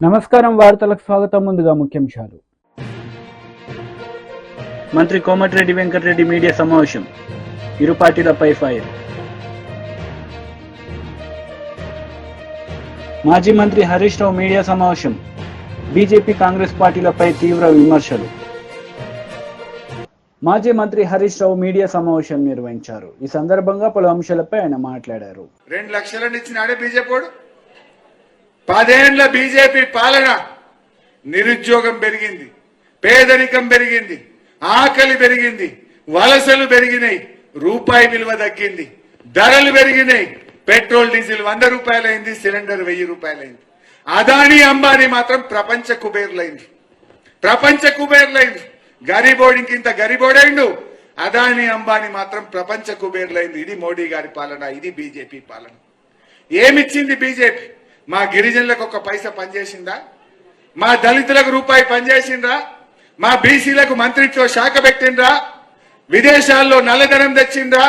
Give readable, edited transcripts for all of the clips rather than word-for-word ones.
నమస్కారం వార్తలకు స్వాగతం. ముందుగా ముఖ్యాంశాలు. మంత్రి కోమటిరెడ్డి వెంకటరెడ్డి మీడియా సమావేశం. ఇరు పార్టీలపై ఫైర్. మాజీ మంత్రి హరీష్ రావు మీడియా సమావేశం. బీజేపీ కాంగ్రెస్ పార్టీలపై తీవ్ర విమర్శలు. మాజీ మంత్రి హరీష్ రావు మీడియా సమావేశం నిర్వహించారు. ఈ సందర్భంగా పలు అంశాలపై ఆయన మాట్లాడారు. 2 లక్షలని ఇచ్చినాడే బీజేపీ. 10 ఏళ్ల బీజేపీ పాలన నిరుద్యోగం పెరిగింది, పేదరికం పెరిగింది, ఆకలి పెరిగింది, వలసలు పెరిగినాయి, రూపాయి విలువ తగ్గింది, ధరలు పెరిగినాయి. పెట్రోల్ డీజిల్ 100 రూపాయలైంది, సిలిండర్ 1000 రూపాయలైంది. అదానీ అంబానీ మాత్రం ప్రపంచ కుబేర్లైంది. గరీబోడికి ఇంత గరీబోడైండు. అదానీ అంబానీ మాత్రం ప్రపంచ కుబేర్లైంది. ఇది మోడీ గారి పాలన, ఇది బీజేపీ పాలన. ఏమిచ్చింది బీజేపీ? మా గిరిజనులకు ఒక పైసా పనిచేసిందా? మా దళితులకు రూపాయి పనిచేసిండ్రా? మా బీసీలకు మంత్రిత్వ శాఖ పెట్టిండ్రా? విదేశాల్లో నల్లధనం తెచ్చిండ్రా?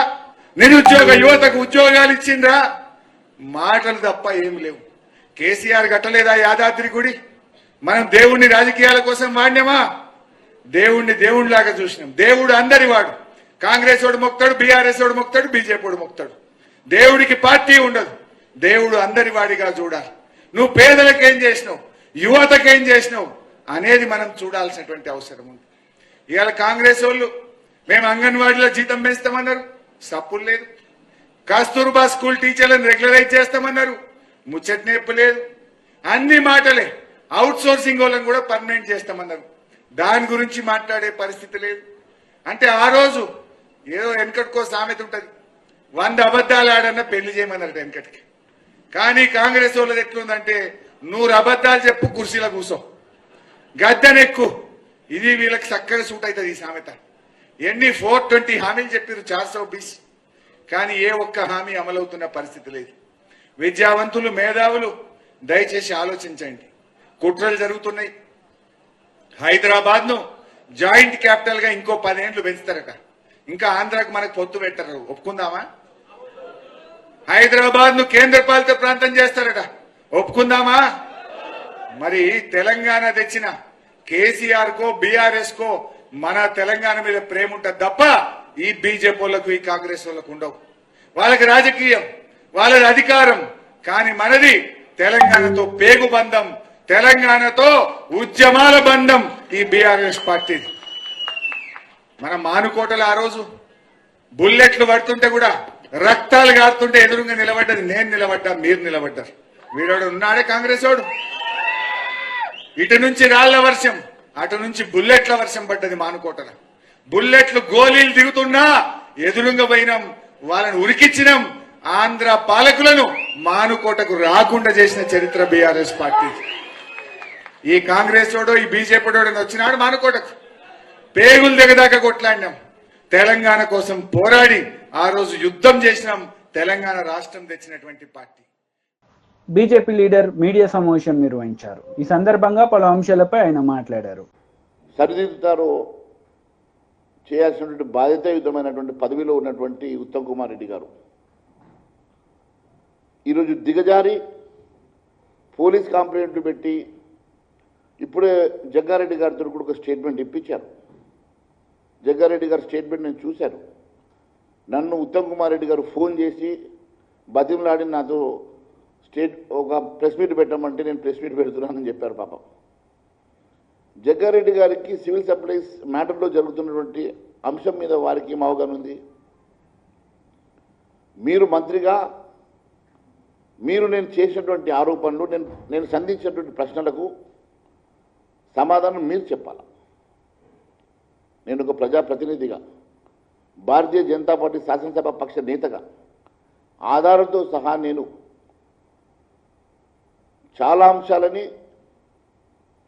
నిరుద్యోగ యువతకు ఉద్యోగాలు ఇచ్చిండ్రా? మాటలు తప్ప ఏం లేవు. కేసీఆర్ కట్టలేదా యాదాద్రి గుడి? మనం దేవుణ్ణి రాజకీయాల కోసం వాడినామా? దేవుణ్ణి దేవుడిలాగా చూసినాం. దేవుడు అందరి వాడు. కాంగ్రెస్ వాడు మొక్తాడు, బీఆర్ఎస్ వాడు మొక్తాడు, బీజేపీ వాడు మొక్తాడు. దేవుడికి పార్టీ ఉండదు. దేవుడు అందరి వాడిగా చూడాలి. నువ్వు పేదలకేం చేసినావు, యువతకేం చేసినావు అనేది మనం చూడాల్సినటువంటి అవసరం ఉంది. ఇవాళ కాంగ్రెస్ వాళ్ళు మేము అంగన్వాడీలో జీతం పెంచుతామన్నారు, సప్పులు లేదు. కస్తూర్బా స్కూల్ టీచర్లను రెగ్యులరైజ్ చేస్తామన్నారు, ముచ్చట నేర్పు లేదు. అన్ని మాటలే. అవుట్ సోర్సింగ్ వాళ్ళని కూడా పర్మనెంట్ చేస్తామన్నారు, దాని గురించి మాట్లాడే పరిస్థితి లేదు. అంటే ఆ రోజు ఏదో వెనకటికో సామెత ఉంటుంది, 100 అబద్దాలు ఆడన్నా పెళ్లి చేయమన్నారు వెనకటికి. కానీ కాంగ్రెస్ వాళ్ళది ఎట్లుందంటే 100 అబద్దాలు చెప్పు, కుర్చీలో కూర్చో, గద్దెనెక్కు. ఇది వీళ్ళకి చక్కగా సూట్ అవుతుంది ఈ సామెత. ఎన్ని 420 హామీలు చెప్పారు, 420, కానీ ఏ ఒక్క హామీ అమలవుతున్న పరిస్థితి లేదు. విద్యావంతులు, మేధావులు దయచేసి ఆలోచించండి. కుట్రలు జరుగుతున్నాయి. హైదరాబాద్ ను జాయింట్ క్యాపిటల్ గా ఇంకో 10 ఏళ్లు పెంచుతారట. ఇంకా ఆంధ్రాకు మనకు పొత్తు పెట్టరు, ఒప్పుకుందామా? హైదరాబాద్ ను కేంద్ర పాలిత ప్రాంతం చేస్తారట, ఒప్పుకుందామా? మరి తెలంగాణ తెచ్చిన కేసీఆర్ కో బీఆర్ఎస్ కో మన తెలంగాణ మీద ప్రేమ ఉంటుంది తప్ప ఈ బీజేపీ వాళ్ళకు, ఈ కాంగ్రెస్ వాళ్ళకు ఉండవు. వాళ్ళకి రాజకీయం, వాళ్ళది అధికారం, కానీ మనది తెలంగాణతో పేగు బంధం, తెలంగాణతో ఉద్యమాల బంధం ఈ బీఆర్ఎస్ పార్టీది. మన మానుకోటలు ఆ రోజు బుల్లెట్లు పడుతుంటే కూడా, రక్తాలు గారుతుంటే ఎదురుగా నిలబడ్డది నేను నిలబడ్డా, మీరు నిలబడ్డారు. వీడోడు ఉన్నాడే కాంగ్రెస్ వాడు. ఇటు నుంచి రాళ్ల వర్షం, అటు నుంచి బుల్లెట్ల వర్షం పడ్డది మానుకోటల. బుల్లెట్లు గోళీలు దిగుతున్నా ఎదురుగా పోయినాం, వాళ్ళని ఉరికిచ్చినాం. ఆంధ్ర పాలకులను మానుకోటకు రాకుండా చేసిన చరిత్ర బీఆర్ఎస్ పార్టీ. ఈ కాంగ్రెస్ వాడు, ఈ బీజేపీ వాడు వచ్చినాడు మానుకోటకు, పేగులు దిగదాకా కొట్లాడినాం. తెలంగాణ కోసం పోరాడి ఆ రోజు యుద్ధం చేసినాం. తెలంగాణ రాష్ట్రం తెచ్చినటువంటి పార్టీ. బీజేపీ లీడర్ మీడియా సమావేశం నిర్వహించారు. ఈ సందర్భంగా పలు అంశాలపై ఆయన మాట్లాడారు. సరిదిద్దుతారో చేయాల్సినటువంటి బాధ్యతాయుతమైనటువంటి పదవిలో ఉన్నటువంటి ఉత్తమ్ కుమార్ రెడ్డి గారు ఈరోజు దిగజారి పోలీస్ కంప్లైంట్లు పెట్టి ఇప్పుడే జగ్గారెడ్డి గారితో కూడా ఒక స్టేట్మెంట్ ఇప్పించారు. జగ్గారెడ్డి గారి స్టేట్మెంట్ నేను చూశాను. నన్ను ఉత్తమ్ కుమార్ రెడ్డి గారు ఫోన్ చేసి బతిమలాడి నాతో ఒక ప్రెస్ మీట్ పెట్టమంటే నేను ప్రెస్ మీట్ పెడుతున్నానని చెప్పారు. పాపం జగ్గారెడ్డి గారికి సివిల్ సప్లైస్ మ్యాటర్లో జరుగుతున్నటువంటి అంశం మీద వారికి ఏం అవగాహన ఉంది? మీరు మంత్రిగా నేను చేసినటువంటి ఆరోపణలు, నేను సంధించినటువంటి ప్రశ్నలకు సమాధానం మీరు చెప్పాలి. నేను ఒక ప్రజాప్రతినిధిగా, భారతీయ జనతా పార్టీ శాసనసభ పక్ష నేతగా ఆధారంతో సహా నేను చాలా అంశాలని,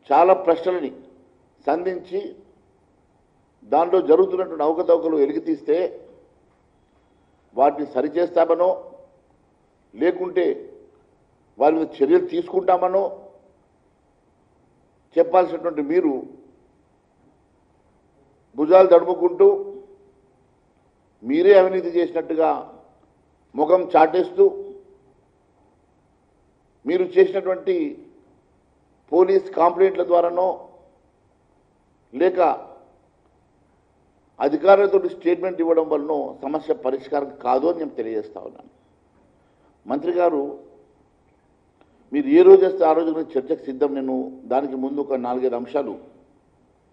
చాలా ప్రశ్నలని సంధించి దాంట్లో జరుగుతున్నటువంటి అవకతవకలు వెలికితీస్తే వాటిని సరిచేస్తామనో లేకుంటే వారి మీద చర్యలు తీసుకుంటామనో చెప్పాల్సినటువంటి మీరు భుజాలు తడుముకుంటూ మీరే అవినీతి చేసినట్టుగా ముఖం చాటేస్తూ మీరు చేసినటువంటి పోలీస్ కంప్లైంట్ల ద్వారానో లేక అధికారులతో స్టేట్మెంట్ ఇవ్వడం వలన సమస్య పరిష్కారం కాదు అని నేను తెలియజేస్తా ఉన్నాను. మంత్రి గారు, మీరు ఏ రోజు వస్తే ఆ రోజు చర్చకు సిద్ధం. నేను దానికి ముందు ఒక 4-5 అంశాలు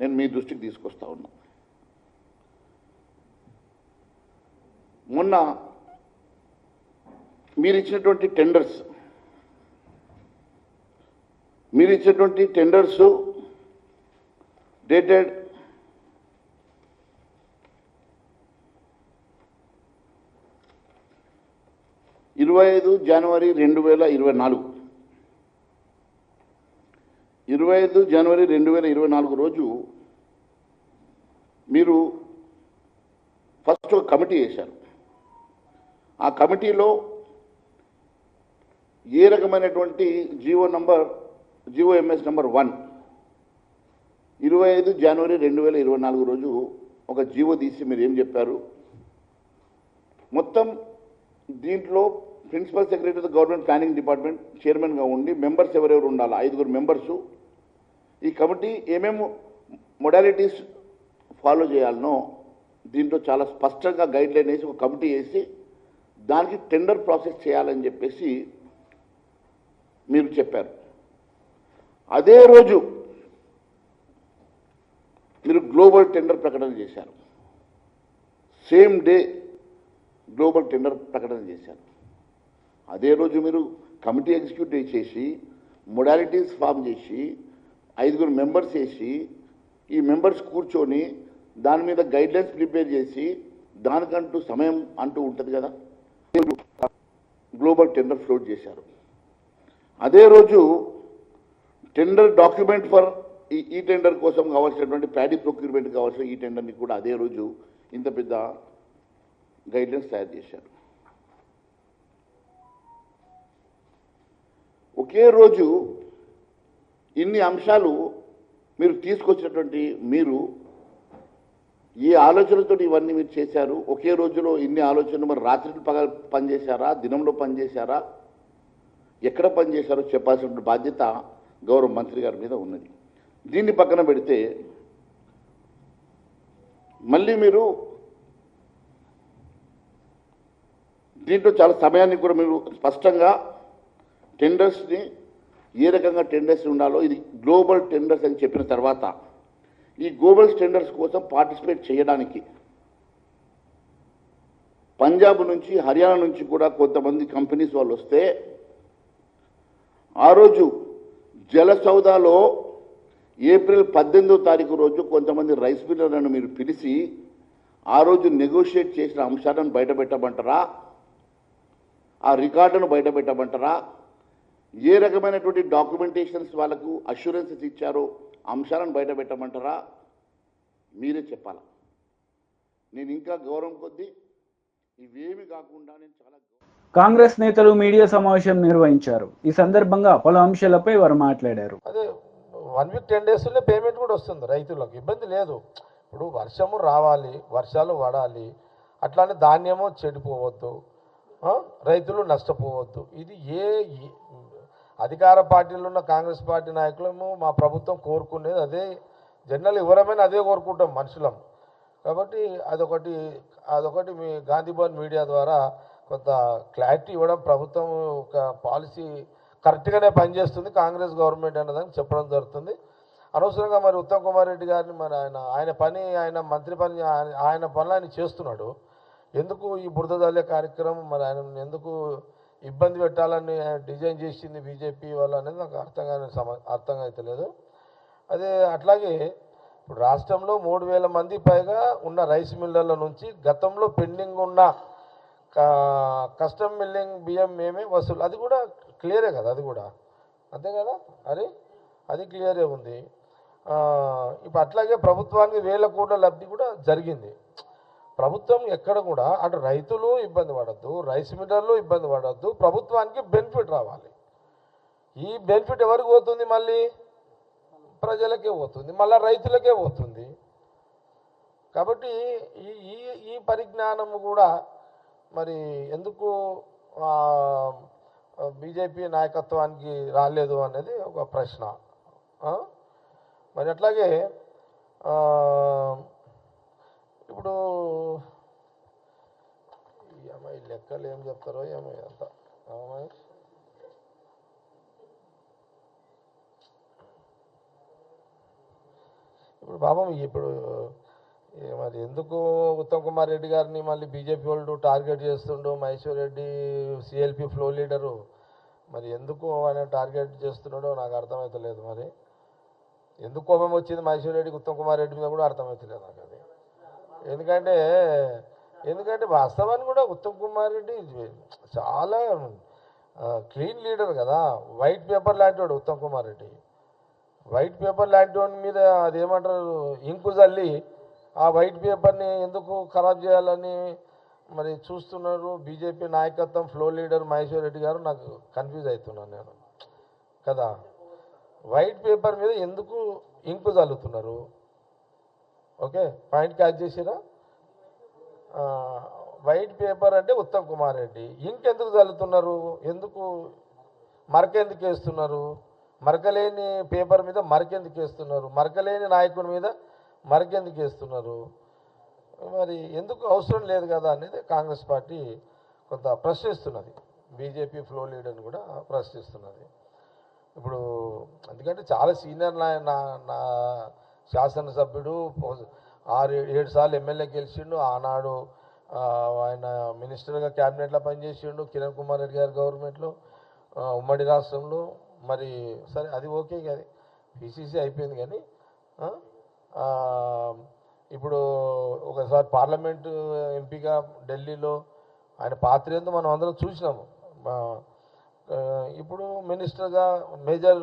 నేను మీ దృష్టికి తీసుకొస్తా ఉన్నా. మొన్న మీరు ఇచ్చినటువంటి టెండర్స్ డేటెడ్ 25 జనవరి 2024. 25 జనవరి 2024 రోజు మీరు ఫస్ట్ ఒక కమిటీ వేశారు. ఆ కమిటీలో ఏ రకమైనటువంటి జిఓఎంఎస్ నంబర్ 1 25 జనవరి 2024 రోజు ఒక జీవో తీసి మీరు ఏం చెప్పారు? మొత్తం దీంట్లో principal secretary of government planning department చైర్మన్గా ఉండి మెంబర్స్ ఎవరెవరు ఉండాలి? 5 మెంబర్సు. ఈ కమిటీ ఏమేమి మొడాలిటీస్ ఫాలో చేయాలనో దీంట్లో చాలా స్పష్టంగా గైడ్లైన్ వేసి ఒక కమిటీ వేసి దానికి టెండర్ ప్రాసెస్ చేయాలని చెప్పేసి మీరు చెప్పారు. అదే రోజు మీరు గ్లోబల్ టెండర్ ప్రకటన చేశారు. సేమ్ డే గ్లోబల్ టెండర్ ప్రకటన చేశారు. అదే రోజు మీరు కమిటీ ఎగ్జిక్యూటివ్ చేసి మొడాలిటీస్ ఫామ్ చేసి 5 మెంబర్స్ వేసి ఈ మెంబర్స్ కూర్చొని దాని మీద గైడ్లైన్స్ ప్రిపేర్ చేసి దానికంటూ సమయం అంటూ ఉంటుంది కదా, గ్లోబల్ టెండర్ ఫ్లోట్ చేశారు. అదే రోజు టెండర్ డాక్యుమెంట్ ఫర్ ఈ టెండర్ కోసం కావాల్సినటువంటి ప్యాడీ ప్రొక్యూర్మెంట్ కావాల్సిన ఈ టెండర్ని కూడా అదే రోజు ఇంత పెద్ద గైడ్లైన్స్ తయారు చేశారు. ఒకే రోజు ఇన్ని అంశాలు మీరు తీసుకొచ్చినటువంటి మీరు ఏ ఆలోచనతో ఇవన్నీ మీరు చేశారు? ఒకే రోజులో ఇన్ని ఆలోచనలు మరి రాత్రి పగలు పనిచేశారా, దినంలో పనిచేశారా, ఎక్కడ పనిచేశారో చెప్పాల్సిన బాధ్యత గౌరవ మంత్రి గారి మీద ఉన్నది. దీన్ని పక్కన పెడితే మళ్ళీ మీరు దీంట్లో చాలా సమయాన్ని కూడా మీరు స్పష్టంగా టెండర్స్ని ఏ రకంగా టెండర్స్ ఉండాలో ఇది గ్లోబల్ టెండర్స్ అని చెప్పిన తర్వాత ఈ గ్లోబల్ టెండర్స్ కోసం పార్టిసిపేట్ చేయడానికి పంజాబ్ నుంచి హర్యానా నుంచి కూడా కొంతమంది కంపెనీస్ వాళ్ళు వస్తే ఆ రోజు జలసౌదాలో ఏప్రిల్ 18వ తారీఖు రోజు కొంతమంది రైస్ మిల్లర్లను మీరు పిలిచి ఆ రోజు నెగోషియేట్ చేసిన అంశాలను బయటపెట్టమంటారా? ఆ రికార్డును బయటపెట్టమంటారా? ఏ రకమైనటువంటి డాక్యుమెంటేషన్స్ వాళ్ళకు అష్యూరెన్సెస్ ఇచ్చారో అంశాలను బయటపెట్టమంటారా? మీరే చెప్పాలా. నేను ఇంకా గౌరవం కొద్దీ ఇవేమి కాకుండా నేను చాలా కాంగ్రెస్ నేతలు మీడియా సమావేశం నిర్వహించారు. ఈ సందర్భంగా పలు అంశాలపై వారు మాట్లాడారు. అదే 1 వీక్ 10 డేస్లో పేమెంట్ కూడా వస్తుంది రైతులకు, ఇబ్బంది లేదు. ఇప్పుడు వర్షము రావాలి, వర్షాలు పడాలి, అట్లానే ధాన్యము చెడిపోవద్దు, రైతులు నష్టపోవద్దు. ఇది అధికార పార్టీలో ఉన్న కాంగ్రెస్ పార్టీ నాయకులము మా ప్రభుత్వం కోరుకునేది అదే. జనరల్ ఎవరమైనా అదే కోరుకుంటాం మనుషులం. కాబట్టి అదొకటి మీ గాంధీ భవన్ మీడియా ద్వారా కొంత క్లారిటీ ఇవ్వడం, ప్రభుత్వం ఒక పాలసీ కరెక్ట్గానే పనిచేస్తుంది కాంగ్రెస్ గవర్నమెంట్ అన్నదాన్ని చెప్పడం జరుగుతుంది. అనవసరంగా మరి ఉత్తమ్ కుమార్ రెడ్డి గారిని మరి ఆయన మంత్రి పని ఆయన పనులు ఆయన చేస్తున్నాడు. ఎందుకు ఈ బురద జల్లే కార్యక్రమం మరి ఆయన ఎందుకు ఇబ్బంది పెట్టాలని డిజైన్ చేసింది బీజేపీ వాళ్ళు అనేది నాకు అర్థంగా అయితే లేదు. అదే అట్లాగే ఇప్పుడు రాష్ట్రంలో 3000 మంది పైగా ఉన్న రైస్ మిల్లర్ల నుంచి గతంలో పెండింగ్ ఉన్న కస్టమ్ మిల్లింగ్ బియ్యం మేమే వసూలు, అది కూడా క్లియరే కదా, అది కూడా అంతే కదా, అది క్లియరే ఉంది. ఇప్పుడు అట్లాగే ప్రభుత్వానికి 1000 కోట్ల లబ్ధి కూడా జరిగింది. ప్రభుత్వం ఎక్కడ కూడా అటు రైతులు ఇబ్బంది పడద్దు, రైస్ మిల్లర్లు ఇబ్బంది పడద్దు, ప్రభుత్వానికి బెనిఫిట్ రావాలి. ఈ బెనిఫిట్ ఎవరికి పోతుంది? మళ్ళీ ప్రజలకే పోతుంది, మళ్ళీ రైతులకే పోతుంది. కాబట్టి ఈ పరిజ్ఞానము కూడా మరి ఎందుకు బీజేపీ నాయకత్వానికి రాలేదు అనేది ఒక ప్రశ్న. మరి అట్లాగే ఇప్పుడు ఈ అమ్మాయి లెక్కలు ఏం చెప్తారో ఏమో అంత అమ్మాయి ఇప్పుడు పాపం ఇప్పుడు మరి ఎందుకు ఉత్తమ్ కుమార్ రెడ్డి గారిని మళ్ళీ బీజేపీ వాళ్ళు టార్గెట్ చేస్తుండు, Maheshwar Reddy CLP flow leader మరి ఎందుకు ఆయన టార్గెట్ చేస్తున్నాడో నాకు అర్థమవుతలేదు. మరి ఎందుకు కోపం వచ్చింది మహేశ్వర్ రెడ్డికి ఉత్తమ్ కుమార్ రెడ్డి మీద కూడా అర్థమవుతలేదు నాకు అది. ఎందుకంటే వాస్తవాన్ని కూడా ఉత్తమ్ కుమార్ రెడ్డి చాలా క్లీన్ లీడర్ కదా, వైట్ పేపర్ లాంటి వాడు ఉత్తమ్ కుమార్ రెడ్డి. వైట్ పేపర్ లాంటి వాడి మీద అదేమంటారు ఇంకు చల్లి ఆ వైట్ పేపర్ని ఎందుకు ఖరాబ్ చేయాలని మరి చూస్తున్నారు బీజేపీ నాయకత్వం, ఫ్లో లీడర్ మహేశ్వర్ రెడ్డి గారు. నాకు కన్ఫ్యూజ్ అవుతున్నాను నేను కదా. వైట్ పేపర్ మీద ఎందుకు ఇంకు చల్లుతున్నారు? ఓకే, పాయింట్ క్యాచ్ చేసిరా? వైట్ పేపర్ అంటే ఉత్తమ్ కుమార్ రెడ్డి, ఇంకెందుకు చల్లుతున్నారు? ఎందుకు మరక ఎందుకు వేస్తున్నారు? మరకలేని పేపర్ మీద మరకెందుకు వేస్తున్నారు? మరకలేని నాయకుడి మీద మరకెందుకు వేస్తున్నారు? మరి ఎందుకు అవసరం లేదు కదా అనేది కాంగ్రెస్ పార్టీ కొంత ప్రశ్నిస్తున్నది, బీజేపీ ఫ్లో లీడర్ని కూడా ప్రశ్నిస్తున్నది. ఇప్పుడు ఎందుకంటే చాలా సీనియర్ నా శాసనసభ్యుడు, 6-7 సార్లు ఎమ్మెల్యే గెలిచిండు, ఆనాడు ఆయన మినిస్టర్గా క్యాబినెట్లో పనిచేసిండు కిరణ్ కుమార్ రెడ్డి గారి గవర్నమెంట్లో ఉమ్మడి రాష్ట్రంలో. మరి సరే అది ఓకే, కానీ పిసిసి అయిపోయింది. కానీ ఇప్పుడు ఒకసారి పార్లమెంటు ఎంపీగా ఢిల్లీలో ఆయన పాత్ర ఏందో మనం అందరం చూసినాము. ఇప్పుడు మినిస్టర్గా major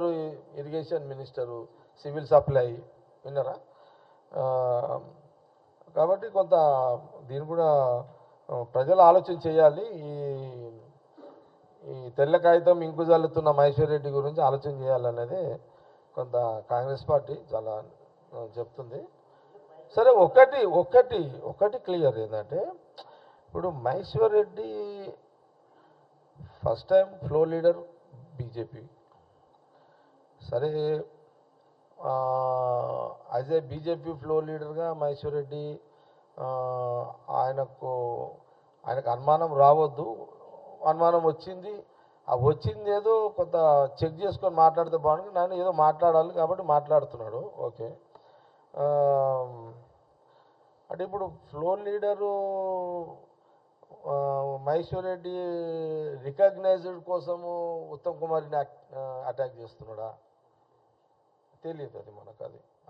irrigation minister, civil supply విన్నారా? కాబట్టి కొంత దీన్ని కూడా ప్రజలు ఆలోచన చేయాలి. ఈ తెల్ల కాగితం ఇంకు జల్లుతున్న మహేశ్వర్ రెడ్డి గురించి ఆలోచన చేయాలనేది కొంత కాంగ్రెస్ పార్టీ చాలా చెప్తుంది. సరే, ఒకటి క్లియర్ ఏంటంటే ఇప్పుడు Maheshwar Reddy first time flow leader BJP. సరే, యాజ్ ఏ బీజేపీ ఫ్లో లీడర్గా మహేశ్వర్ రెడ్డి ఆయనకు అనుమానం రావద్దు. అనుమానం వచ్చింది, ఆ వచ్చింది ఏదో కొంత చెక్ చేసుకొని మాట్లాడితే బాగుంటుంది. నేను ఏదో మాట్లాడాలి కాబట్టి మాట్లాడుతున్నాడు. ఓకే, అంటే ఇప్పుడు floor leader Maheshwar Reddy recognised కోసము ఉత్తమ్ కుమార్ని అటాక్ చేస్తున్నాడా తెలియదు, అది మనకు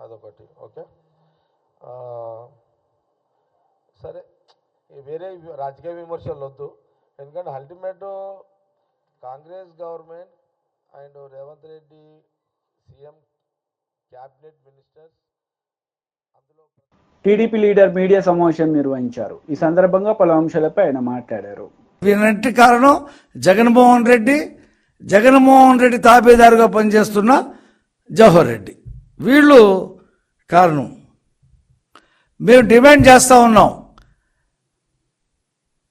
అదొకటి. ఓకే, సరే, వేరే రాజకీయ విమర్శలు వద్దు. ఎందుకంటే ultimate Congress government and Revanth Reddy CM, cabinet ministers, అందులో టీడీపీ లీడర్ మీడియా సమావేశం నిర్వహించారు. ఈ సందర్భంగా పలు అంశాలపై ఆయన మాట్లాడారు. దీనికి కారణం జగన్మోహన్ రెడ్డి తాబేదారుగా పనిచేస్తున్న జవహర్ రెడ్డి, వీళ్ళు కారణం. మేము డిమాండ్ చేస్తూ ఉన్నాం,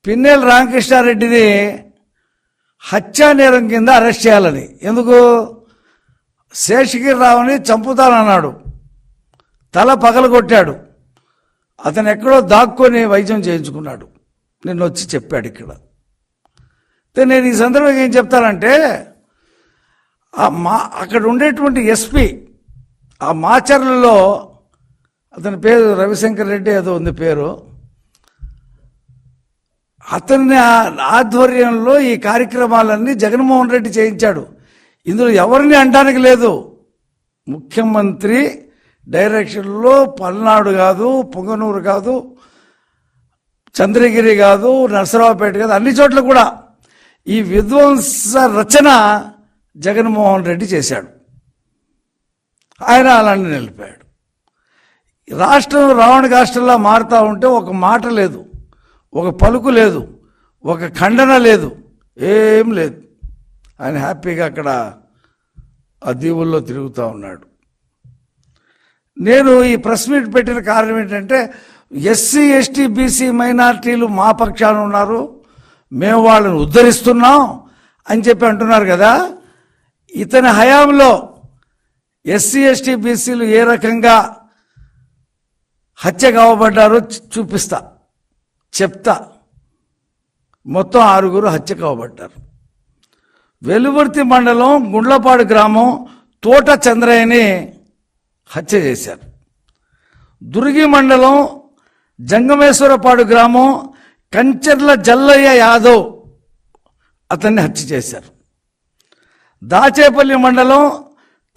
పిన్నెల రామకృష్ణారెడ్డిని హత్యా నేరం కింద అరెస్ట్ చేయాలని. ఎందుకు? శేషగిరిరావుని చంపుతానన్నాడు, తల పగలగొట్టాడు, అతను ఎక్కడో దాక్కొని వైద్యం చేయించుకున్నాడు, నిన్న వచ్చి చెప్పాడు ఇక్కడ. నేను ఈ సందర్భంగా ఏం చెప్తానంటే, అక్కడ ఉండేటువంటి ఎస్పీ ఆ మాచర్లలో, అతని పేరు రవిశంకర్ రెడ్డి ఏదో ఉంది పేరు, అతని ఆధ్వర్యంలో ఈ కార్యక్రమాలన్నీ జగన్మోహన్ రెడ్డి చేయించాడు. ఇందులో ఎవరిని అనడానికి లేదు. ముఖ్యమంత్రి డైరెక్షన్లో పల్నాడు కాదు, పొంగనూరు కాదు, చంద్రగిరి కాదు, నరసరావుపేట కాదు, అన్ని చోట్ల కూడా ఈ విధ్వంస రచన జగన్మోహన్ రెడ్డి చేశాడు. ఆయన అలాంటి నిలిపాడు. రాష్ట్రం రావణ రాష్ట్రంలా మారుతూ ఉంటే ఒక మాట లేదు, ఒక పలుకు లేదు, ఒక ఖండన లేదు, ఏం లేదు. ఆయన హ్యాపీగా అక్కడ ఆ దీవుల్లో తిరుగుతూ ఉన్నాడు. నేను ఈ ప్రెస్ మీట్ పెట్టిన కారణం ఏంటంటే, ఎస్సీ ఎస్టీ బీసీ మైనారిటీలు మా పక్షాన ఉన్నారు, మేము వాళ్ళని ఉద్ధరిస్తున్నాం అని చెప్పి అంటున్నారు కదా. ఇతని హయాంలో ఎస్సీ ఎస్టీ బీసీలు ఏ రకంగా హత్య కావబడ్డారో చెప్తా. మొత్తం 6 హత్య కావబడ్డారు. వెలువర్తి మండలం గుండ్లపాడు గ్రామం తోట చంద్రయ్యని హత్య చేశారు. దుర్గి మండలం జంగమేశ్వరపాడు గ్రామం కంచెర్ల జల్లయ్య యాదవ్ అతన్ని హత్య చేశారు. దాచేపల్లి మండలం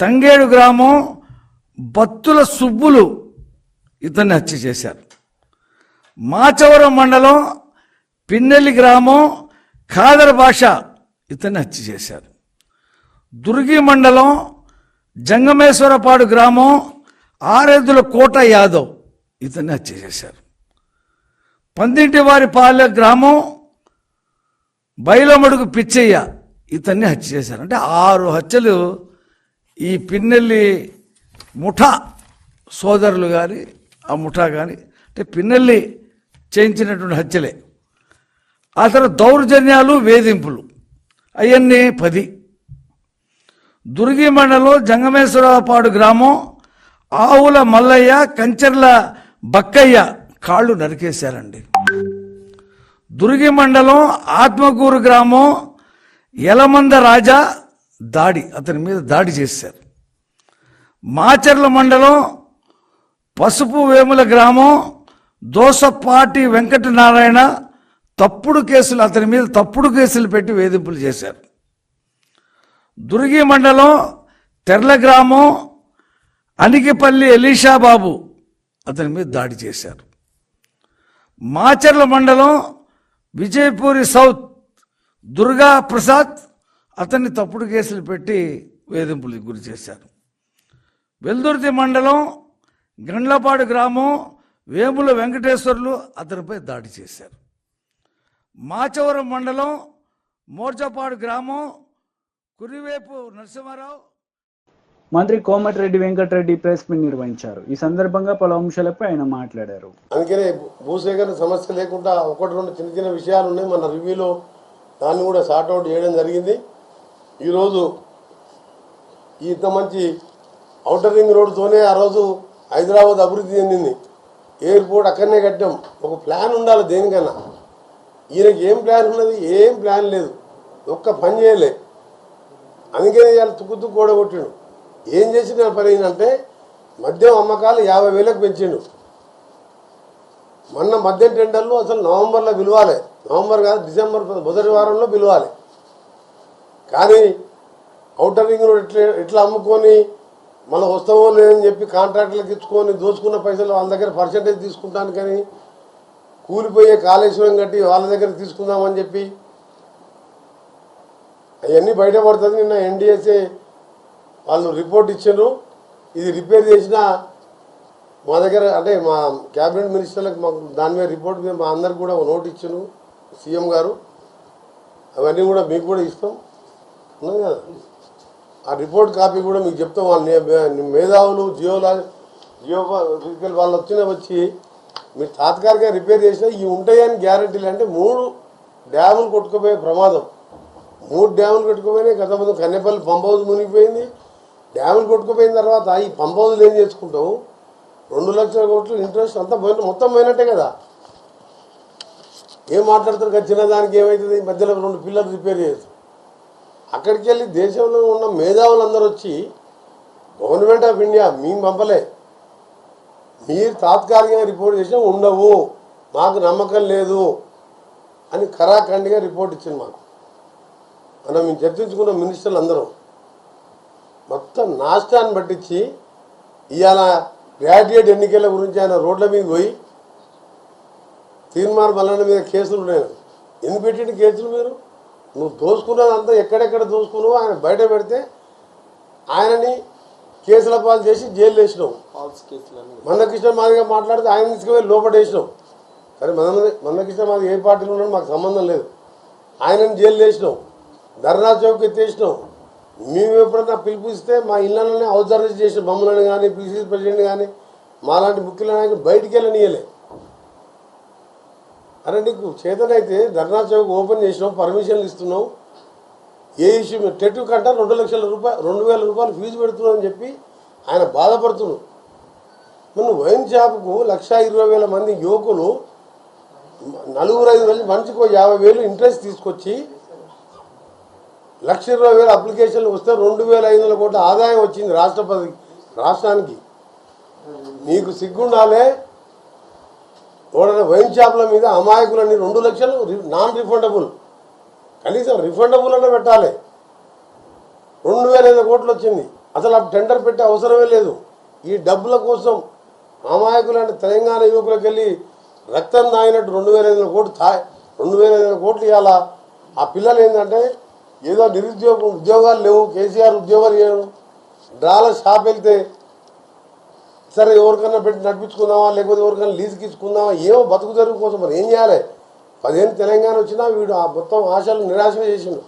తంగేడు గ్రామం బత్తుల సుబ్బులు ఇతన్ని హత్య చేశారు. మాచవరం మండలం పిన్నెల్లి గ్రామం ఖాదర్ భాష ఇతన్ని హత్య చేశారు. దుర్గి మండలం జంగమేశ్వరపాడు గ్రామం ఆరెద్దుల కోట యాదవ్ ఇతన్ని హత్య చేశారు. పందింటివారి పాలె గ్రామం బైలమడుగు పిచ్చయ్య ఇతన్ని హత్య చేశారు. అంటే 6 హత్యలు ఈ పిన్నెల్లి ముఠా సోదరులు కానీ ఆ ముఠా కానీ అంటే పిన్నెల్లి చేయించినటువంటి హత్యలే. ఆ తర్వాత దౌర్జన్యాలు వేధింపులు అవన్నీ 10. దుర్గి మండలం జంగమేశ్వరపాడు గ్రామం ఆవుల మల్లయ్య కంచెర్ల బక్కయ్య కాళ్ళు నరికేశారండి. దుర్గి మండలం ఆత్మకూరు గ్రామం యలమంద రాజా అతని మీద దాడి చేశారు. మాచర్ల మండలం పసుపు వేముల గ్రామం దోసపాటి వెంకటనారాయణ అతని మీద తప్పుడు కేసులు పెట్టి వేధింపులు చేశారు. దుర్గి మండలం తెర్ల గ్రామం అనికిపల్లి ఎలీషాబాబు అతని మీద దాడి చేశారు. మాచర్ల మండలం విజయపూరి సౌత్ దుర్గా ప్రసాద్ అతన్ని తప్పుడు కేసులు పెట్టి వేధింపులకు గురి చేశారు. వెల్దుర్తి మండలం గండ్లపాడు గ్రామం వేముల వెంకటేశ్వర్లు అతనిపై దాడి చేశారు. మాచవరం మండలం మోర్జపాడు గ్రామం కురివేపు నరసింహారావు. మంత్రి కోమటిరెడ్డి వెంకటరెడ్డి ప్రెస్ మీట్ నిర్వహించారు. ఈ సందర్భంగా పలు అంశాలపై ఆయన మాట్లాడారు. అందుకనే భూసేకరణ సమస్య లేకుండా 1-2 చిన్న చిన్న విషయాలు ఉన్నాయి. మన రివ్యూలో దాన్ని కూడా సార్ట్అవుట్ చేయడం జరిగింది. ఈరోజు ఇంత మంచి ఔటర్ రింగ్ రోడ్డుతోనే ఆ రోజు హైదరాబాద్ అభివృద్ధి చెందింది. ఎయిర్పోర్ట్ అక్కడనే కట్టాం. ఒక ప్లాన్ ఉండాలి దేనికన్నా. ఈయనకి ఏం ప్లాన్ ఉన్నది? ఏం ప్లాన్ లేదు. ఒక్క పని చేయలే. అందుకనే ఇవాళ తుక్కు కూడగొట్టిండు. ఏం చేసిన పని ఏంటంటే మద్యం అమ్మకాలు 50,000కు పెంచిండు. మొన్న మద్యం టెండర్లు అసలు నవంబర్లో పిలవాలి. నవంబర్ కాదు, డిసెంబర్ మొదటి వారంలో పిలవాలి. కానీ ఔటర్ రింగ్ రోడ్ ఇట్లా అమ్ముకొని మళ్ళీ వస్తామో లేదని చెప్పి కాంట్రాక్టర్లకు ఇచ్చుకొని దోచుకున్న పైసలు వాళ్ళ దగ్గర పర్సెంటేజ్ తీసుకుంటాను కానీ కూలిపోయే కాళేశ్వరం కట్టి వాళ్ళ దగ్గర తీసుకుందామని చెప్పి అవన్నీ బయటపడుతుంది. నిన్న ఎన్డీఎస్ఏ వాళ్ళు రిపోర్ట్ ఇచ్చారు. ఇది రిపేర్ చేసిన మా దగ్గర అంటే మా క్యాబినెట్ మినిస్టర్లకు మాకు దాని మీద రిపోర్ట్ మీద మా అందరికి కూడా నోట్ ఇచ్చాను సీఎం గారు. అవన్నీ కూడా మీకు కూడా ఇస్తాం ఉన్నది కదా. ఆ రిపోర్ట్ కాపీ కూడా మీకు చెప్తాం. వాళ్ళ మేధావులు జియోఫిజికల్ వాళ్ళు వచ్చి మీరు తాత్కాలికంగా రిపేర్ చేసినా ఇవి ఉంటాయని గ్యారంటీలు. అంటే 3 డ్యాములు కొట్టుకుపోయే ప్రమాదం. 3 డ్యాములు కొట్టుకుపోయినాయి. గత ముందు కన్నెపల్లి పంప్ హౌస్ మునిగిపోయింది. డ్యాములు కొట్టుకుపోయిన తర్వాత ఈ పంప్ హౌస్లు ఏం చేసుకుంటాం? 2 లక్షల కోట్లు ఇంట్రెస్ట్ అంతా మొత్తం పోయినట్టే కదా. ఏం మాట్లాడతారు? చిన్న దానికి ఏమవుతుంది? మధ్యలో 2 పిల్లలు రిపేర్ చేయొచ్చు. అక్కడికి వెళ్ళి దేశంలో ఉన్న మేధావులందరూ వచ్చి గవర్నమెంట్ ఆఫ్ ఇండియా మేము పంపలే, మీరు తాత్కాలికంగా రిపోర్ట్ చేసినా ఉండవు, మాకు నమ్మకం లేదు అని ఖరాఖండిగా రిపోర్ట్ ఇచ్చింది మాకు. మేము చర్చించుకున్న మినిస్టర్లు అందరం మొత్తం నాష్టాన్ని పట్టించి ఇవాళ గ్రాడ్యుయేట్ ఎన్నికల గురించి ఆయన రోడ్ల మీద పోయి తీర్మార్ మల్లన్న మీద కేసులు ఉన్నాయి. ఎందుకు పెట్టిన కేసులు? మీరు నువ్వు దోసుకున్నదంతా ఎక్కడెక్కడ దోసుకున్నావో ఆయన బయట పెడితే ఆయనని కేసుల పాలు చేసి జైలు వేసినావు. మందకృష్ణ మాదిగా మాట్లాడితే ఆయన తీసుకుపోయి లోపడేసినావు. సరే మందకృష్ణ మాది ఏ పార్టీలో ఉన్నాడో మాకు సంబంధం లేదు. ఆయనని జైలు వేసినావు. ధర్నా చౌక్ ఎత్తేసినావు. మేము ఎప్పుడన్నా పిలిపిస్తే మా ఇళ్లలోనే హౌస్ అరెస్ట్ చేసిన మమ్మల్ని కానీ పిసిసి ప్రెసిడెంట్ కానీ మాలాంటి ముఖ్యుల నాయకులు బయటికి వెళ్ళనియలే. అరే నీకు చేతనైతే ధర్నా చౌక్ ఓపెన్ చేసినావు, పర్మిషన్లు ఇస్తున్నావు. ఏ ఇష్యూ టెట్ కంటే 2,00,000 రూపాయలు 2,000 రూపాయలు ఫీజు పెడుతున్నావు అని చెప్పి ఆయన బాధపడుతున్నాడు. మన వైన్ షాప్కు 1,20,000 మంది యువకులు 4-5 మంది మనిషికి 50,000 ఇంట్రెస్ట్ తీసుకొచ్చి 1,20,000 అప్లికేషన్లు వస్తే 2,500 కోట్ల ఆదాయం వచ్చింది రాష్ట్రానికి. నీకు సిగ్గుండాలే. వైన్ షాపుల మీద అమాయకులని 2 లక్షలు నాన్ రిఫండబుల్, కనీసం రిఫండబుల్ అన్న పెట్టాలి. 2,500 కోట్లు వచ్చింది. అసలు ఆ టెండర్ పెట్టే అవసరమే లేదు. ఈ డబ్బుల కోసం అమాయకులు అంటే తెలంగాణ యువకులకు వెళ్ళి రక్తం తాగినట్టు 2,500 కోట్లు 2,500 కోట్లు ఇవ్వాలా. ఆ పిల్లలు ఏంటంటే ఏదో ఉద్యోగాలు లేవు, కేసీఆర్ ఉద్యోగాలు ఇవ్వరు, డ్రాల షాప్ వెళ్తే సరే ఎవరికన్నా పెట్టి నడిపించుకుందామా, లేకపోతే ఎవరికైనా లీజుకి ఇచ్చుకుందామా, ఏమో బతుకు తెరువు కోసం. మరి ఏం చేయాలి? 10 ఏళ్ళు తెలంగాణ వచ్చినా వీడు ఆ మొత్తం ఆశలు నిరాశ చేసిండు.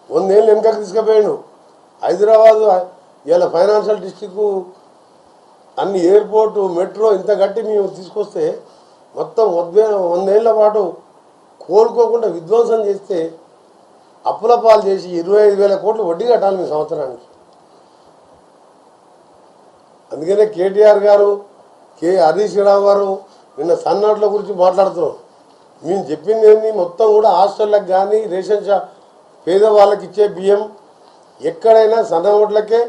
100 ఏళ్ళు వెనకకి తీసుకుపోయాడు. హైదరాబాద్ ఇలా ఫైనాన్షియల్ డిస్ట్రిక్ట్ అన్ని ఎయిర్పోర్టు మెట్రో ఇంత గట్టి మేము తీసుకొస్తే మొత్తం 100 ఏళ్ల పాటు కోలుకోకుండా విధ్వంసం చేస్తే అప్పుల పాలు చేసి 25,000 కోట్లు వడ్డీ కట్టాలి మీ సంవత్సరానికి. అందుకనే కేటీఆర్ గారు, హరీష్ రావు గారు నిన్న సన్నోట్ల గురించి మాట్లాడుతున్నాం. మేము చెప్పింది ఏంది, మొత్తం కూడా హాస్టళ్ళకి కానీ రేషన్ షాప్ పేదవాళ్ళకి ఇచ్చే బియ్యం ఎక్కడైనా సన్న ఓట్లకే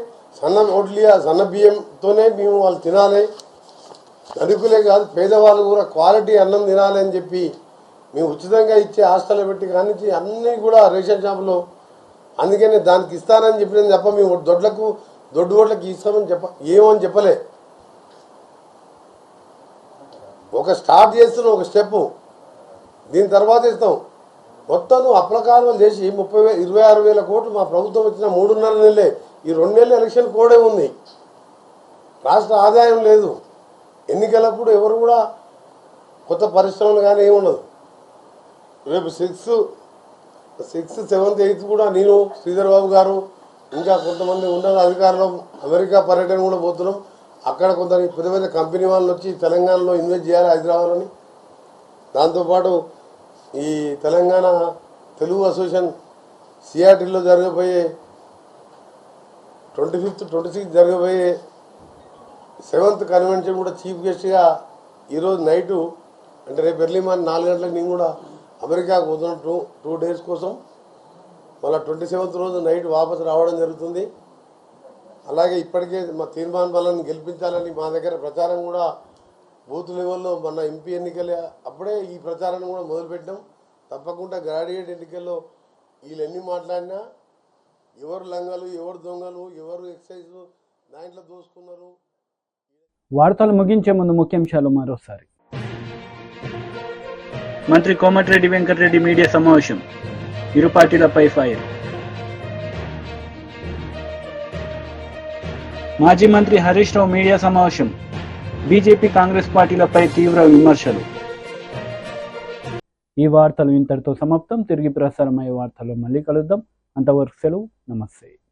సన్న బియ్యంతోనే మేము వాళ్ళు తినాలి. ధనికులే కాదు పేదవాళ్ళు కూడా క్వాలిటీ అన్నం తినాలి అని చెప్పి మేము ఉచితంగా ఇచ్చే హాస్టల్లో పెట్టి కానీ అన్నీ కూడా రేషన్ షాపులో. అందుకనే దానికి ఇస్తానని చెప్పిన తప్ప మేము దొడ్డు ఓట్లకి ఇస్తామని ఏమని చెప్పలే. ఒక స్టార్ట్ చేస్తున్నాం, ఒక స్టెప్, దీని తర్వాత ఇస్తాం. మొత్తం అప్లకాలం చేసి 26,000 కోట్లు మా ప్రభుత్వం వచ్చిన 3.5 నెలలే. ఈ 2 నెలలు ఎలక్షన్ కోడే ఉంది. రాష్ట్ర ఆదాయం లేదు. ఎన్నికలప్పుడు ఎవరు కూడా కొత్త పరిశ్రమలు కానీ ఏముండదు. రేపు 6th, 7th, 8th కూడా నేను, శ్రీధర్ బాబు గారు, ఇంకా కొంతమంది ఉన్నత అధికారులు అమెరికా పర్యటన కూడా పోతున్నాం. అక్కడ కొంత పెద్ద పెద్ద కంపెనీ వాళ్ళు వచ్చి తెలంగాణలో ఇన్వెస్ట్ చేయాలి హైదరాబాద్లోని. దాంతోపాటు ఈ తెలంగాణ తెలుగు అసోసియేషన్ సిఆర్టీలో జరగబోయే 25th, 26th జరగబోయే 7th కన్వెన్షన్ కూడా చీఫ్ గెస్ట్గా ఈరోజు నైటు అంటే రేపు ఎర్లీ మార్నింగ్ 4 గంటలకు నేను కూడా అమెరికాకు పోతున్నాం 2 days కోసం. మళ్ళీ 27th రోజు నైట్ వాపసు రావడం జరుగుతుంది. అలాగే ఇప్పటికే మా తీర్మాన బలాన్ని గెలిపించాలని మా దగ్గర ప్రచారం కూడా బూత్ లెవెల్లో మన ఎంపీ ఎన్నికలు అప్పుడే ఈ ప్రచారాన్ని కూడా మొదలుపెట్టాం. తప్పకుండా గ్రాడ్యుయేట్ ఎన్నికల్లో వీళ్ళు ఎన్ని మాట్లాడినా ఎవరు లంగలు, ఎవరు దొంగలు, ఎవరు ఎక్సైజ్ దాంట్లో దోసుకున్నారు. వార్తలు ముగించే ముందు ముఖ్యాంశాలు మరోసారి. మంత్రి కోమటిరెడ్డి వెంకటరెడ్డి మీడియా సమావేశం, ఇరు పార్టీలపై ఫైర్. మాజీ మంత్రి హరీష్ రావు మీడియా సమావేశం, బీజేపీ కాంగ్రెస్ పార్టీలపై తీవ్ర విమర్శలు. ఈ వార్తలు ఇంతటితో సమాప్తం. తిరిగి ప్రసారమయ్యే వార్తల్లో మళ్ళీ కలుద్దాం. అంతవరకు సెలవు. నమస్తే.